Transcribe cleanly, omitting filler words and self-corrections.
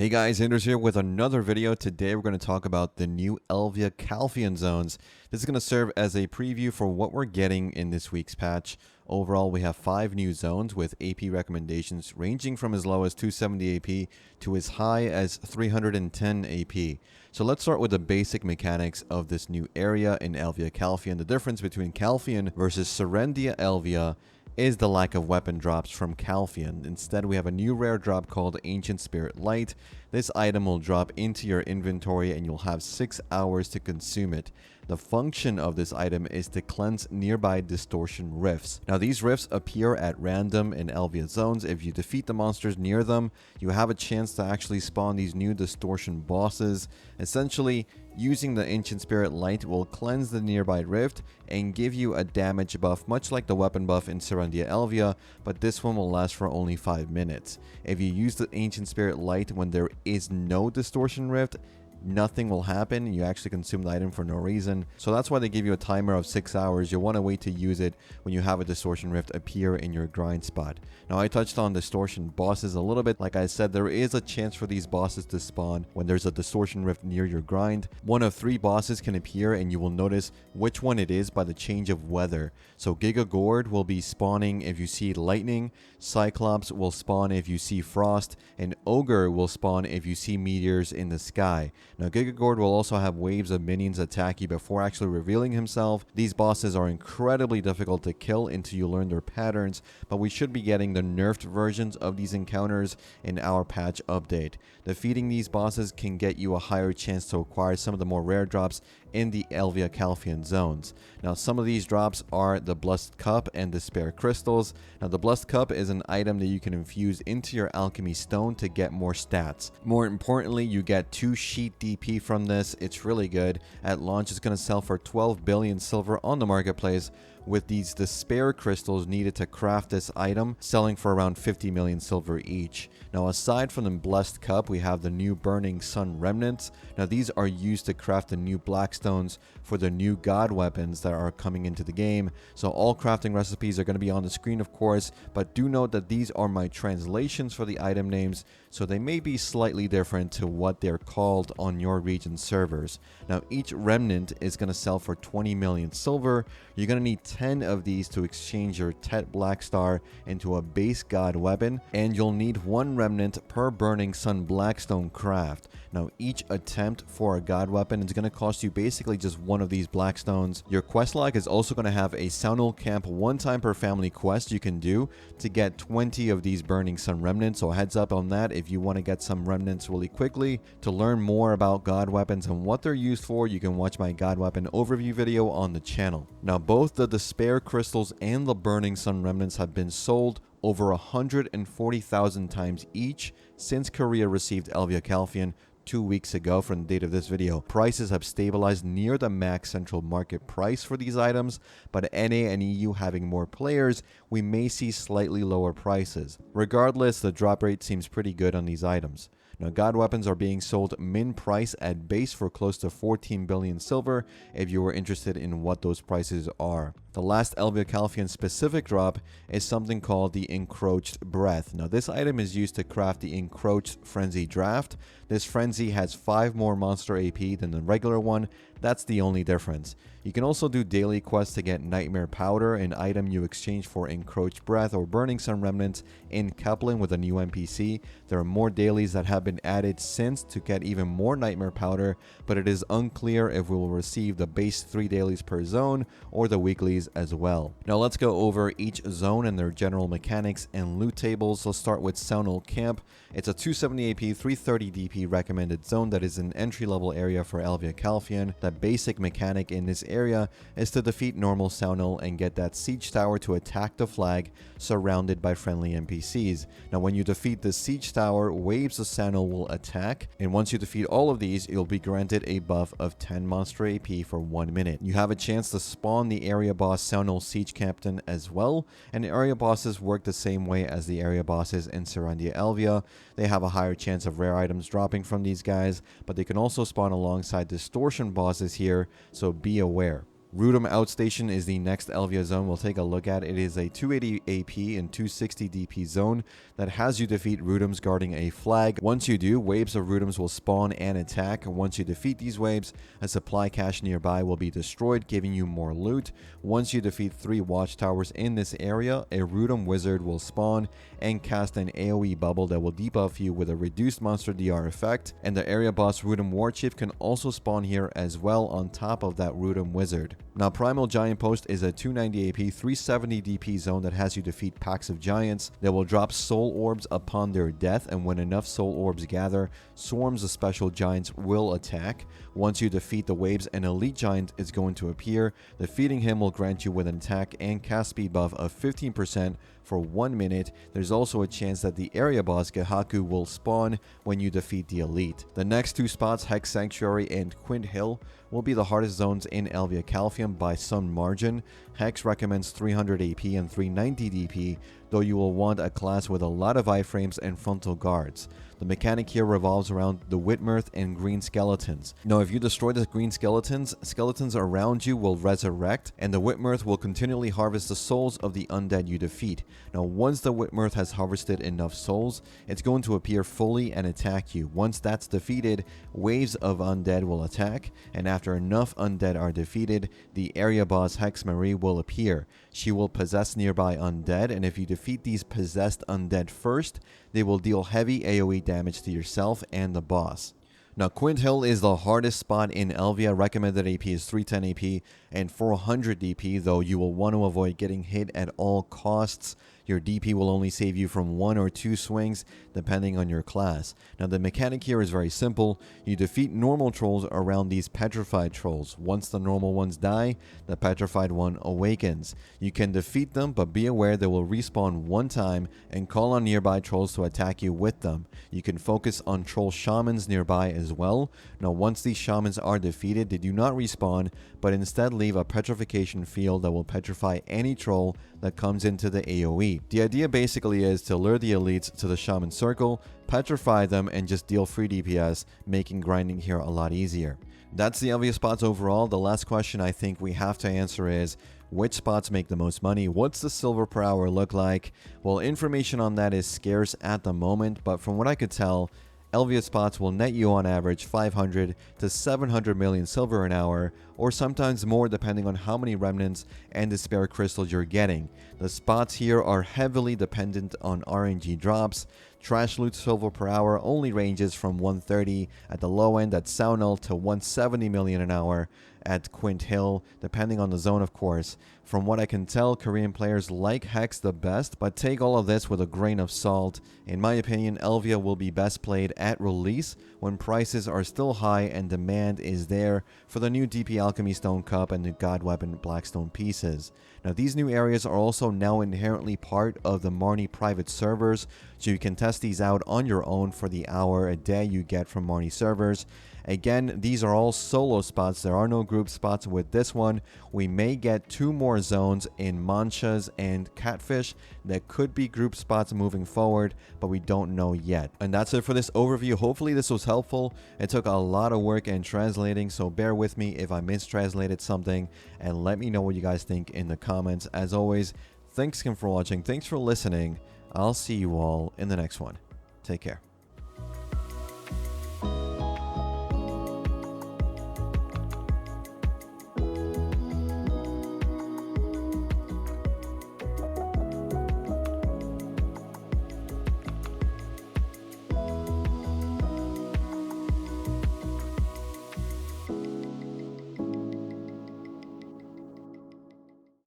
Hey guys, Anders here with another video. Today we're going to talk about the new Elvia Calpheon zones. This is going to serve as a preview for what we're getting in this week's patch. Overall, we have 5 new zones with AP recommendations ranging from as low as 270 AP to as high as 310 AP. So let's start with the basic mechanics of this new area in Elvia Calpheon. The difference between Calpheon versus Serendia Elvia is the lack of weapon drops from Calpheon. Instead, we have a new rare drop called Ancient Spirit Light. This item will drop into your inventory and you'll have 6 hours to consume it. The function of this item is to cleanse nearby Distortion Rifts. Now, these rifts appear at random in Elvia zones. If you defeat the monsters near them, you have a chance to actually spawn these new Distortion Bosses. Essentially, using the Ancient Spirit Light will cleanse the nearby rift and give you a damage buff, much like the weapon buff in Serendia Elvia, but this one will last for only 5 minutes. If you use the Ancient Spirit Light when there is no Distortion Rift, nothing will happen. You actually consume the item for no reason. So that's why they give you a timer of 6 hours. You'll want to wait to use it when you have a Distortion Rift appear in your grind spot. Now, I touched on Distortion Bosses a little bit. Like I said, there is a chance for these bosses to spawn when there's a Distortion Rift near your grind. One of 3 bosses can appear and you will notice which one it is by the change of weather. So Giga Gord will be spawning if you see lightning, Cyclops will spawn if you see frost, and Ogre will spawn if you see meteors in the sky. Now, Giga Gord will also have waves of minions attack you before actually revealing himself. These bosses are incredibly difficult to kill until you learn their patterns, but we should be getting the nerfed versions of these encounters in our patch update. Defeating these bosses can get you a higher chance to acquire some of the more rare drops in the Elvia Calpheon zones. Now, some of these drops are the Blessed Cup and Despair Crystals. Now, the Blessed Cup is an item that you can infuse into your Alchemy Stone to get more stats. More importantly, you get 2 sheet DP from this. It's really good. At launch, it's going to sell for 12 billion silver on the marketplace, with these Despair Crystals needed to craft this item selling for around 50 million silver each. Now, aside from the Blessed Cup, we have the new Burning Sun Remnants. Now, these are used to craft the new Blackstones for the new God weapons that are coming into the game. So all crafting recipes are going to be on the screen, of course, but do note that these are my translations for the item names, so they may be slightly different to what they're called on your region servers. Now, each remnant is going to sell for 20 million silver. You're going to need 10 of these to exchange your Tet Blackstar into a base God weapon, and you'll need 1 remnant per Burning Sun Blackstone craft. Now, each attempt for a God weapon is going to cost you basically just 1 of these Blackstones. Your quest log is also going to have a Saunil camp 1 time per family quest you can do to get 20 of these Burning Sun Remnants, so heads up on that if you want to get some remnants really quickly. To learn more about God weapons and what they're used for, you can watch my God weapon overview video on the channel. Now, both the Despair Crystals and the Burning Sun Remnants have been sold over 140,000 times each since Korea received Elvia Calpheon 2 weeks ago from the date of this video. Prices have stabilized near the max central market price for these items, but NA and EU having more players, we may see slightly lower prices. Regardless, the drop rate seems pretty good on these items. Now, God weapons are being sold min price at base for close to 14 billion silver if you were interested in what those prices are. The last Elvia Calpheon specific drop is something called the Encroached Breath. Now, this item is used to craft the Encroached Frenzy Draft. This Frenzy has 5 more monster AP than the regular one. That's the only difference. You can also do daily quests to get Nightmare Powder, an item you exchange for Encroached Breath or Burning Sun Remnants in coupling with a new NPC. There are more dailies that have been added since to get even more Nightmare Powder, but it is unclear if we will receive the base 3 dailies per zone or the weeklies as well. Now, let's go over each zone and their general mechanics and loot tables. Let's start with Saunil Camp. It's a 270 AP, 330 DP recommended zone that is an entry-level area for Elvia Calpheon. The basic mechanic in this area is to defeat normal Saunil and get that siege tower to attack the flag surrounded by friendly NPCs. Now, when you defeat the siege tower, waves of Saunil will attack, and once you defeat all of these, you'll be granted a buff of 10 monster AP for 1 minute. You have a chance to spawn the area boss Saunil Siege Captain as well, and the area bosses work the same way as the area bosses in Serendia Elvia. They have a higher chance of rare items dropping from these guys, but they can also spawn alongside Distortion Bosses here, so be aware. Rhutum Outstation is the next Elvia zone we'll take a look at. It is a 280 AP and 260 DP zone that has you defeat Rhutums guarding a flag. Once you do, waves of Rhutums will spawn and attack. Once you defeat these waves, a supply cache nearby will be destroyed, giving you more loot. Once you defeat 3 watchtowers in this area, a Rhutum wizard will spawn and cast an AoE bubble that will debuff you with a reduced monster DR effect. And the area boss Rhutum Warchief can also spawn here as well on top of that Rhutum wizard. Now, Primal Giant Post is a 290 AP, 370 DP zone that has you defeat packs of giants that will drop soul orbs upon their death, and when enough soul orbs gather, swarms of special giants will attack. Once you defeat the waves, an elite giant is going to appear. Defeating him will grant you with an attack and cast speed buff of 15% for 1 minute. There's also a chance that the area boss Gehaku will spawn when you defeat the elite. The next 2 spots, Hexe Sanctuary and Quint Hill, will be the hardest zones in Elvia Calpheon by some margin. Hexe recommends 300 AP and 390 DP, though you will want a class with a lot of iframes and frontal guards. The mechanic here revolves around the Whitmirth and green skeletons. Now, if you destroy the green skeletons, skeletons around you will resurrect, and the Whitmirth will continually harvest the souls of the undead you defeat. Now, once the Whitmirth has harvested enough souls, it's going to appear fully and attack you. Once that's defeated, waves of undead will attack, and after enough undead are defeated, the area boss Hexe Marie will appear. She will possess nearby undead, and if you defeat these possessed undead first, they will deal heavy AoE damage to yourself and the boss. Now, Quint Hill is the hardest spot in Elvia. Recommended AP is 310 AP and 400 DP, though you will want to avoid getting hit at all costs. Your DP will only save you from 1 or 2 swings, depending on your class. Now, the mechanic here is very simple. You defeat normal trolls around these petrified trolls. Once the normal ones die, the petrified one awakens. You can defeat them, but be aware they will respawn 1 time and call on nearby trolls to attack you with them. You can focus on troll shamans nearby as well. Now, once these shamans are defeated, they do not respawn, but instead leave a petrification field that will petrify any troll that comes into the AoE. The idea basically is to lure the elites to the shaman circle, petrify them, and just deal free DPS, making grinding here a lot easier. That's the Elvia spots overall. The last question I think we have to answer is, which spots make the most money? What's the silver per hour look like? Well, information on that is scarce at the moment, but from what I could tell, Elvia spots will net you on average 500 to 700 million silver an hour, or sometimes more depending on how many remnants and despair crystals you're getting. The spots here are heavily dependent on RNG drops. Trash loot silver per hour only ranges from 130 at the low end at Saunil to 170 million an hour at Quint Hill, depending on the zone, of course. From what I can tell, Korean players like Hexe the best, but take all of this with a grain of salt. In my opinion, Elvia will be best played at release, when prices are still high and demand is there for the new DP Alchemy Stone Cup and the God Weapon Blackstone pieces. Now, these new areas are also now inherently part of the Marnie private servers, so you can test these out on your own for the hour a day you get from Marnie servers. Again, these are all solo spots. There are no group spots with this one. We may get 2 more zones in Manchas and Catfish that could be group spots moving forward, but we don't know yet. And that's it for this overview. Hopefully this was helpful. It took a lot of work in translating, so bear with me if I mistranslated something, and let me know what you guys think in the comments. As always, thanks again for watching. Thanks for listening. I'll see you all in the next one. Take care.